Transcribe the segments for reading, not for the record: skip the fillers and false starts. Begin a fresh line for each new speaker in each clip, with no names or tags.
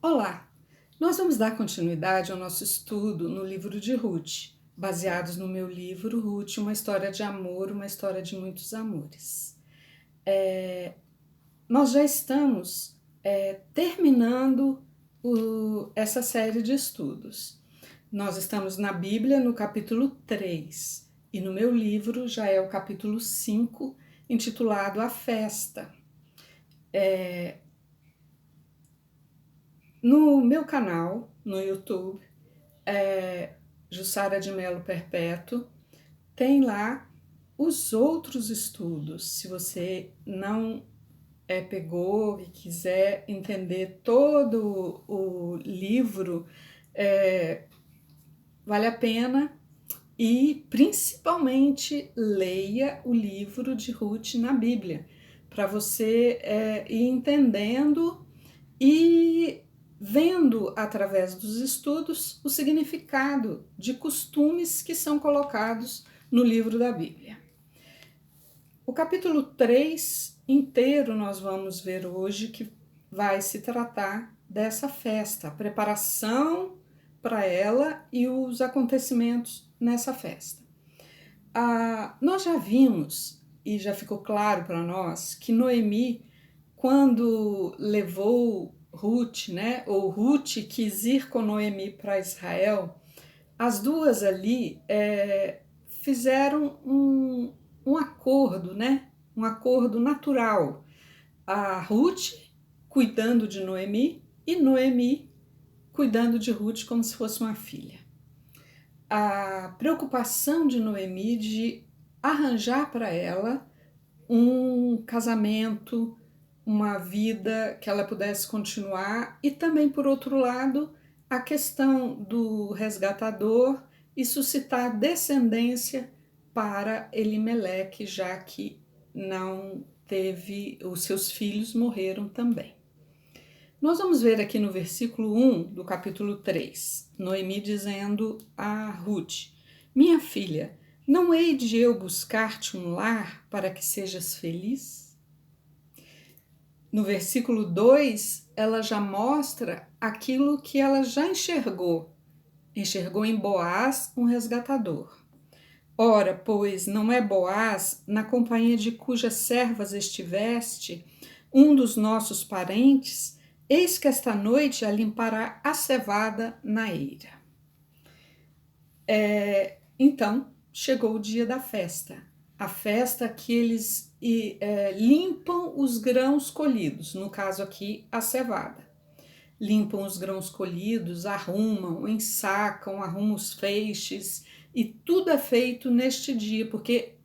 Olá! Nós vamos dar continuidade ao nosso estudo no livro de Ruth, baseados no meu livro Ruth, uma história de amor, uma história de muitos amores. Nós já estamos terminando essa série de estudos. Nós estamos na Bíblia no capítulo 3 e no meu livro já é o capítulo 5, intitulado A Festa. No meu canal, no YouTube, Jussara de Melo Perpétuo, tem lá os outros estudos. Se você não pegou e quiser entender todo o livro, vale a pena, e principalmente leia o livro de Ruth na Bíblia, para você ir entendendo e vendo através dos estudos o significado de costumes que são colocados no livro da Bíblia. O capítulo 3 inteiro nós vamos ver hoje, que vai se tratar dessa festa, a preparação para ela e os acontecimentos nessa festa. Nós já vimos e já ficou claro para nós que Noemi, quando levou Ruth, ou Ruth quis ir com Noemi para Israel, as duas ali fizeram um acordo, um acordo natural. A Ruth cuidando de Noemi e Noemi cuidando de Ruth como se fosse uma filha. A preocupação de Noemi de arranjar para ela um casamento, uma vida que ela pudesse continuar, e também, por outro lado, a questão do resgatador e suscitar descendência para Elimeleque, já que não teve, os seus filhos morreram também. Nós vamos ver aqui no versículo 1 do capítulo 3, Noemi dizendo a Ruth: minha filha, não hei de eu buscar-te um lar para que sejas feliz? No versículo 2, ela já mostra aquilo que ela já enxergou. Enxergou em Boaz um resgatador. Ora, pois, não é Boaz, na companhia de cujas servas estiveste, um dos nossos parentes? Eis que esta noite a limpará a cevada na eira. Então, chegou o dia da festa. A festa que eles limpam os grãos colhidos, no caso aqui, a cevada. Limpam os grãos colhidos, arrumam, ensacam, arrumam os feixes, e tudo é feito neste dia, porque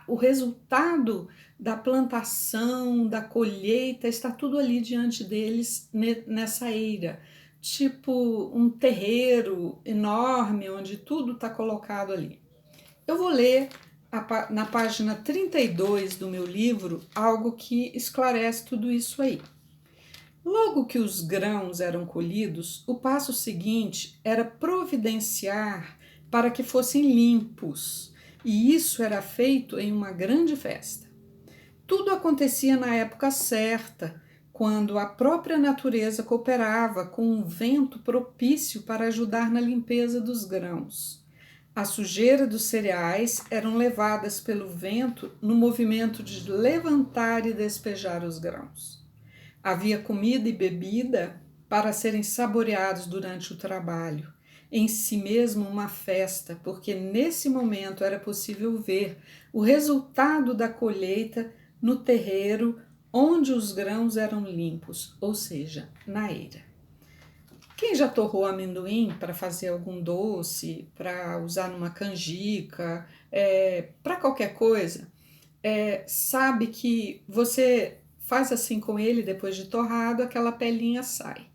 o resultado da plantação, da colheita, está tudo ali diante deles nessa eira, tipo um terreiro enorme onde tudo está colocado ali. Eu vou ler na página 32 do meu livro algo que esclarece tudo isso aí. Logo que os grãos eram colhidos, o passo seguinte era providenciar para que fossem limpos, e isso era feito em uma grande festa. Tudo acontecia na época certa, quando a própria natureza cooperava com um vento propício para ajudar na limpeza dos grãos. A sujeira dos cereais eram levadas pelo vento no movimento de levantar e despejar os grãos. Havia comida e bebida para serem saboreados durante o trabalho. Em si mesmo uma festa, porque nesse momento era possível ver o resultado da colheita no terreiro onde os grãos eram limpos, ou seja, na eira. Quem já torrou amendoim para fazer algum doce, para usar numa canjica, para qualquer coisa, sabe que você faz assim com ele, depois de torrado, aquela pelinha sai.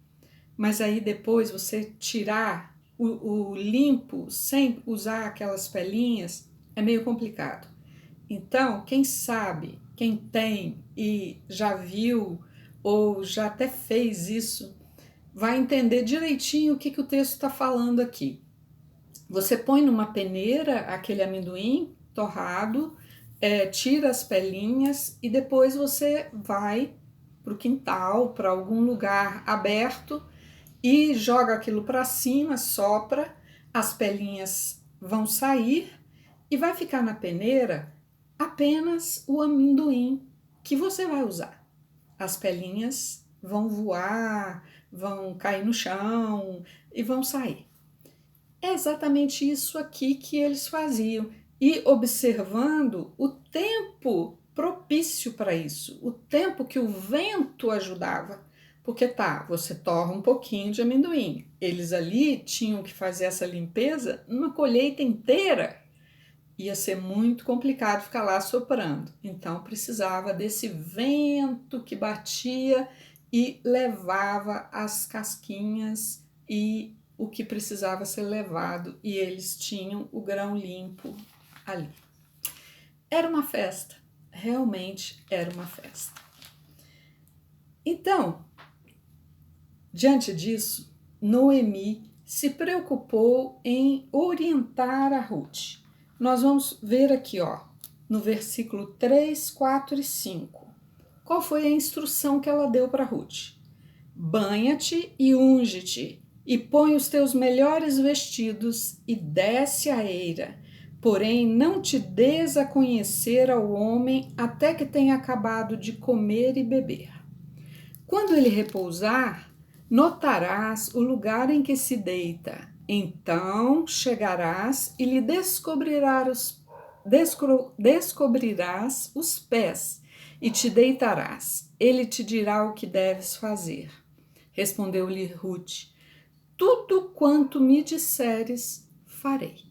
Mas aí depois você tirar o limpo sem usar aquelas pelinhas é meio complicado. Então, quem sabe, quem tem e já viu ou já até fez isso, vai entender direitinho o que o texto está falando aqui. Você põe numa peneira aquele amendoim torrado, tira as pelinhas e depois você vai para o quintal, para algum lugar aberto e joga aquilo para cima, sopra, as pelinhas vão sair e vai ficar na peneira apenas o amendoim que você vai usar. As pelinhas vão voar, vão cair no chão e vão sair. É exatamente isso aqui que eles faziam e observando o tempo propício para isso, o tempo que o vento ajudava. Porque tá, você torra um pouquinho de amendoim. Eles ali tinham que fazer essa limpeza numa colheita inteira. Ia ser muito complicado ficar lá soprando. Então precisava desse vento que batia e levava as casquinhas e o que precisava ser levado, e eles tinham o grão limpo ali. Era uma festa, realmente era uma festa. Então, diante disso, Noemi se preocupou em orientar a Ruth. Nós vamos ver aqui, no versículo 3, 4 e 5. Qual foi a instrução que ela deu para Ruth? Banha-te e unge-te, e põe os teus melhores vestidos e desce a eira. Porém, não te des a conhecer ao homem até que tenha acabado de comer e beber. Quando ele repousar, notarás o lugar em que se deita. Então chegarás e lhe descobrirás os pés e te deitarás. Ele te dirá o que deves fazer. Respondeu-lhe Ruth: tudo quanto me disseres, farei.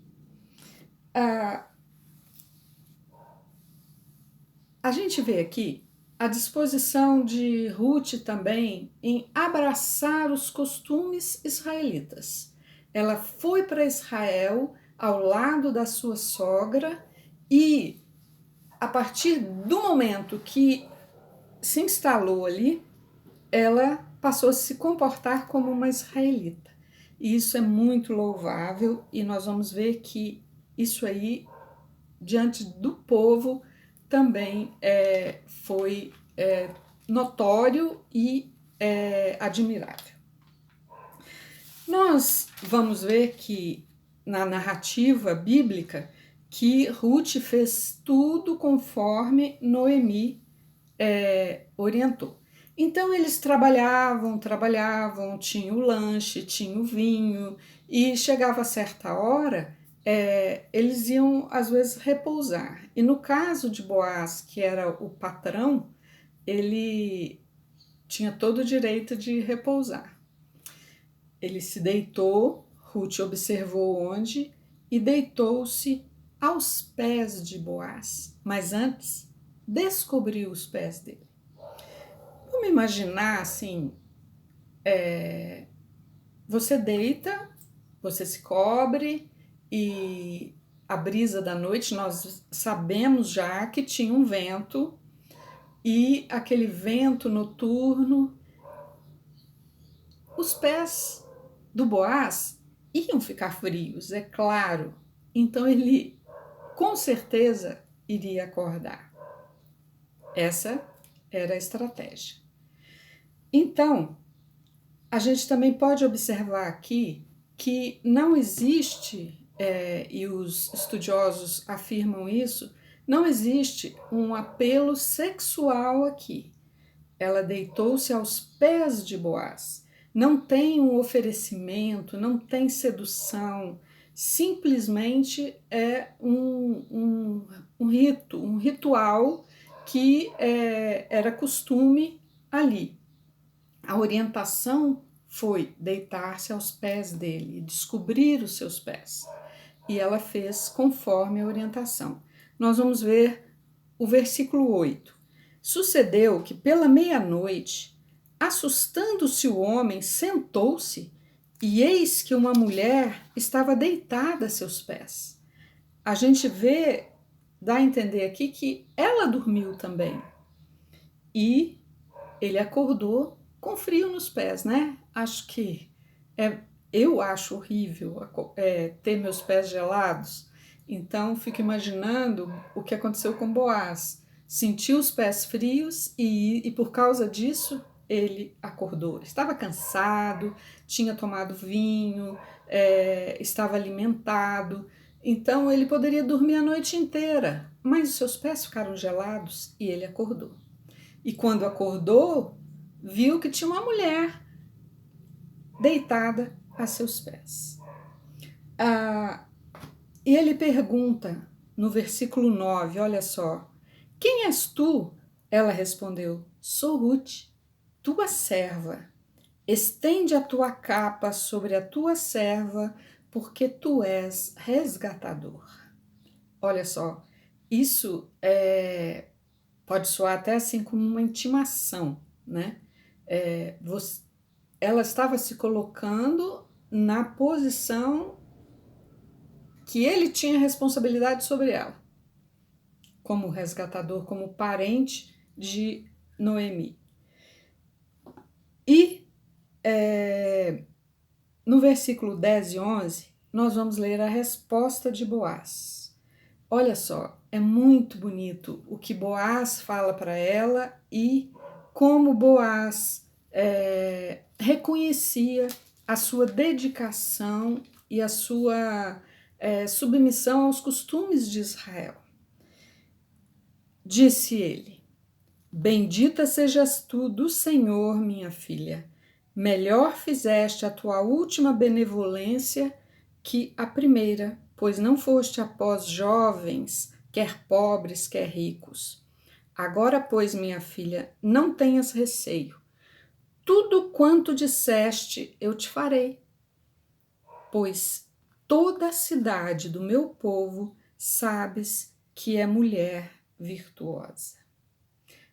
A gente vê aqui a disposição de Ruth também em abraçar os costumes israelitas. Ela foi para Israel ao lado da sua sogra e, a partir do momento que se instalou ali, ela passou a se comportar como uma israelita. E isso é muito louvável e nós vamos ver que isso aí, diante do povo, também foi notório e admirável. Nós vamos ver que na narrativa bíblica que Ruth fez tudo conforme Noemi orientou. Então eles trabalhavam, tinham o lanche, tinham o vinho, e chegava a certa hora, eles iam às vezes repousar. E no caso de Boaz, que era o patrão, ele tinha todo o direito de repousar. Ele se deitou, Ruth observou onde, e deitou-se aos pés de Boaz, mas antes descobriu os pés dele. Vamos imaginar assim, você deita, você se cobre e a brisa da noite, nós sabemos já que tinha um vento e aquele vento noturno, os pés do Boaz iam ficar frios, é claro. Então ele com certeza iria acordar. Essa era a estratégia. Então, a gente também pode observar aqui que não existe, e os estudiosos afirmam isso, não existe um apelo sexual aqui. Ela deitou-se aos pés de Boaz. Não tem um oferecimento, não tem sedução, simplesmente é um rito, um ritual que era costume ali. A orientação foi deitar-se aos pés dele, descobrir os seus pés. E ela fez conforme a orientação. Nós vamos ver o versículo 8. Sucedeu que pela meia-noite, assustando-se o homem, sentou-se, e eis que uma mulher estava deitada a seus pés. A gente dá a entender aqui que ela dormiu também. E ele acordou com frio nos pés, né? Eu acho horrível ter meus pés gelados. Então, fico imaginando o que aconteceu com Boaz. Sentiu os pés frios e por causa disso, ele acordou. Estava cansado, tinha tomado vinho, estava alimentado, então ele poderia dormir a noite inteira, mas os seus pés ficaram gelados e ele acordou. E quando acordou, viu que tinha uma mulher deitada a seus pés. E ele pergunta no versículo 9, olha só: quem és tu? Ela respondeu: sou Ruth, tua serva. Estende a tua capa sobre a tua serva, porque tu és resgatador. Olha só, isso pode soar até assim como uma intimação, né? Ela estava se colocando na posição que ele tinha responsabilidade sobre ela, como resgatador, como parente de Noemi. E no versículo 10 e 11, nós vamos ler a resposta de Boaz. Olha só, é muito bonito o que Boaz fala para ela e como Boaz reconhecia a sua dedicação e a sua submissão aos costumes de Israel. Disse ele: bendita sejas tu do Senhor, minha filha. Melhor fizeste a tua última benevolência que a primeira, pois não foste após jovens, quer pobres, quer ricos. Agora, pois, minha filha, não tenhas receio. Tudo quanto disseste, eu te farei. Pois toda a cidade do meu povo sabes que é mulher virtuosa.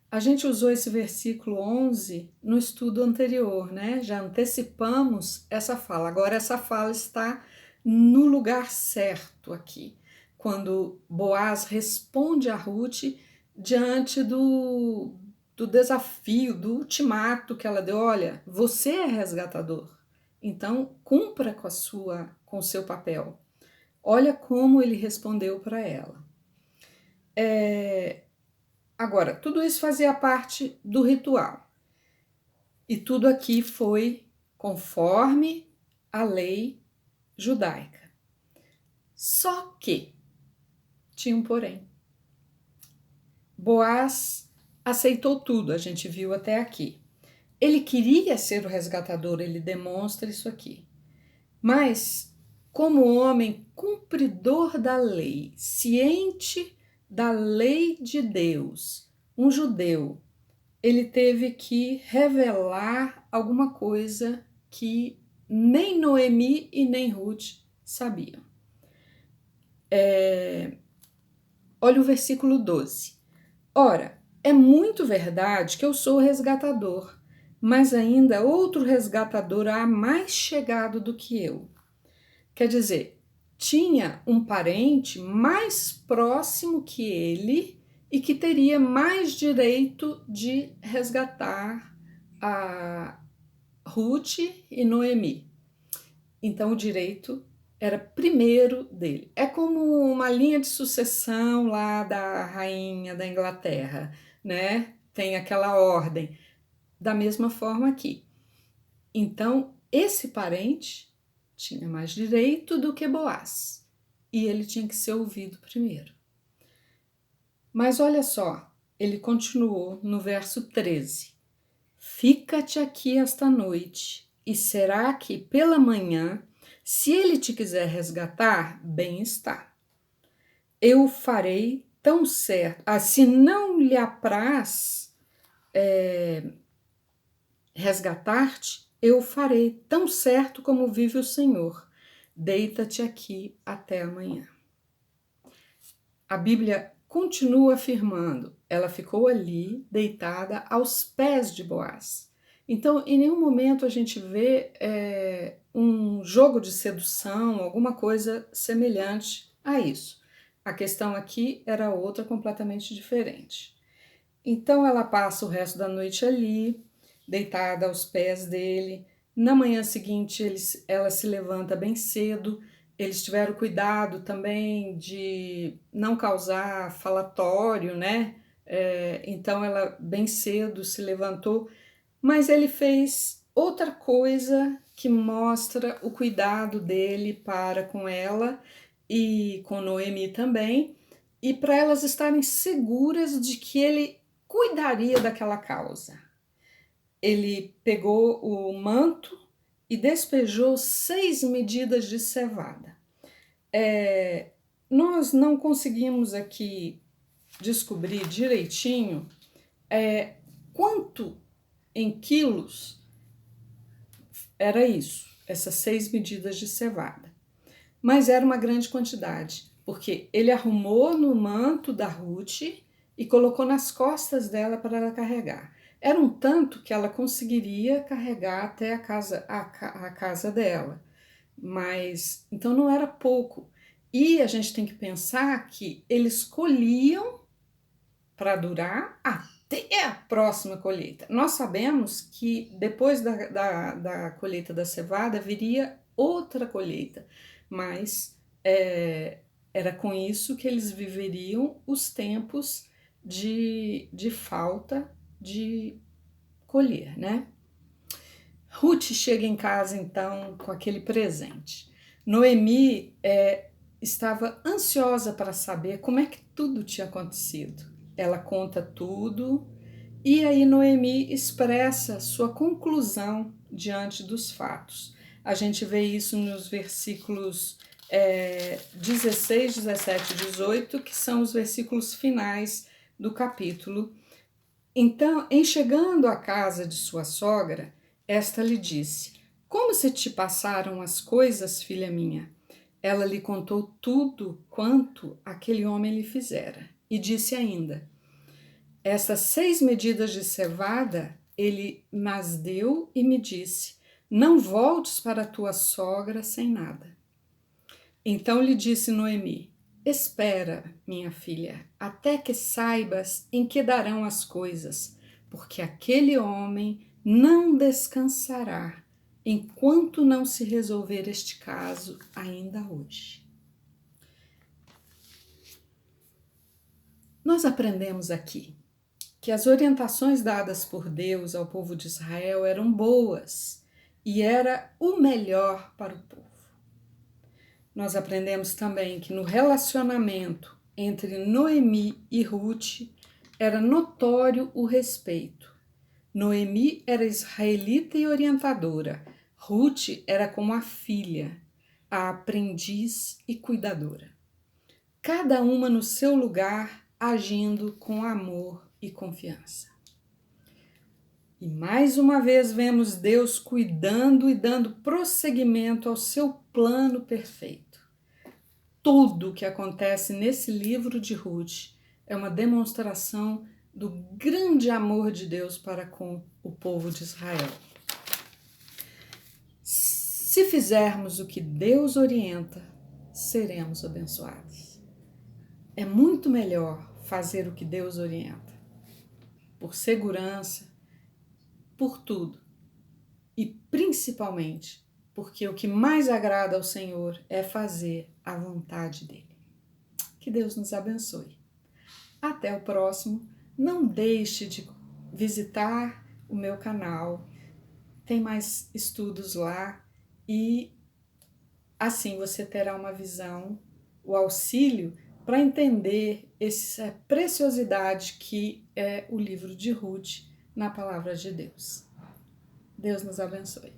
A gente usou esse versículo 11 no estudo anterior, né? Já antecipamos essa fala. Agora essa fala está no lugar certo aqui, quando Boaz responde a Ruth diante do desafio, do ultimato que ela deu. Olha, você é resgatador, então cumpra com o seu papel. Olha como ele respondeu para ela. Agora, tudo isso fazia parte do ritual. E tudo aqui foi conforme a lei judaica. Só que tinha um porém. Boaz aceitou tudo, a gente viu até aqui. Ele queria ser o resgatador, ele demonstra isso aqui. Mas, como homem cumpridor da lei, ciente da lei de Deus, um judeu, ele teve que revelar alguma coisa que nem Noemi e nem Ruth sabiam. Olha o versículo 12. Ora, é muito verdade que eu sou o resgatador, mas ainda outro resgatador há mais chegado do que eu. Quer dizer, tinha um parente mais próximo que ele e que teria mais direito de resgatar a Ruth e Noemi. Então o direito era primeiro dele. É como uma linha de sucessão lá da rainha da Inglaterra, né? Tem aquela ordem. Da mesma forma aqui. Então, esse parente tinha mais direito do que Boaz, e ele tinha que ser ouvido primeiro. Mas olha só, ele continuou no verso 13: fica-te aqui esta noite, e será que pela manhã, se ele te quiser resgatar, bem está. Eu farei tão certo. Se não lhe apraz resgatar-te, eu farei tão certo como vive o Senhor. Deita-te aqui até amanhã. A Bíblia continua afirmando, ela ficou ali deitada aos pés de Boaz. Então, em nenhum momento a gente vê um jogo de sedução, alguma coisa semelhante a isso. A questão aqui era outra, completamente diferente. Então, ela passa o resto da noite ali, deitada aos pés dele. Na manhã seguinte, ela se levanta bem cedo. Eles tiveram cuidado também de não causar falatório, né? Então ela bem cedo se levantou. mas ele fez outra coisa que mostra o cuidado dele para com ela e com Noemi também, e para elas estarem seguras de que ele cuidaria daquela causa. Ele pegou o manto e despejou 6 medidas de cevada. Nós não conseguimos aqui descobrir direitinho quanto em quilos era isso, essas 6 medidas de cevada. Mas era uma grande quantidade, porque ele arrumou no manto da Ruth e colocou nas costas dela para ela carregar. Era um tanto que ela conseguiria carregar até a casa dela, mas então não era pouco. E a gente tem que pensar que eles colhiam para durar até a próxima colheita. Nós sabemos que depois da colheita da cevada viria outra colheita, mas era com isso que eles viveriam os tempos de falta de colher, né? Ruth chega em casa então com aquele presente. Noemi estava ansiosa para saber como é que tudo tinha acontecido. Ela conta tudo e aí Noemi expressa sua conclusão diante dos fatos. A gente vê isso nos versículos 16, 17 e 18, que são os versículos finais do capítulo. Então, em chegando à casa de sua sogra, esta lhe disse: Como se te passaram as coisas, filha minha? Ela lhe contou tudo quanto aquele homem lhe fizera. E disse ainda: Estas 6 medidas de cevada ele mas deu e me disse: Não voltes para tua sogra sem nada. Então lhe disse Noemi: Espera, minha filha, até que saibas em que darão as coisas, porque aquele homem não descansará enquanto não se resolver este caso ainda hoje. Nós aprendemos aqui que as orientações dadas por Deus ao povo de Israel eram boas e era o melhor para o povo. Nós aprendemos também que no relacionamento entre Noemi e Ruth era notório o respeito. Noemi era israelita e orientadora. Ruth era como a filha, a aprendiz e cuidadora. Cada uma no seu lugar, agindo com amor e confiança. E mais uma vez vemos Deus cuidando e dando prosseguimento ao seu plano perfeito. Tudo o que acontece nesse livro de Ruth é uma demonstração do grande amor de Deus para com o povo de Israel. Se fizermos o que Deus orienta, seremos abençoados. É muito melhor fazer o que Deus orienta, por segurança, por tudo, e principalmente porque o que mais agrada ao Senhor é fazer a vontade dele. Que Deus nos abençoe. Até o próximo. Não deixe de visitar o meu canal. Tem mais estudos lá e assim você terá uma visão, o auxílio para entender essa preciosidade que é o livro de Ruth na palavra de Deus. Deus nos abençoe.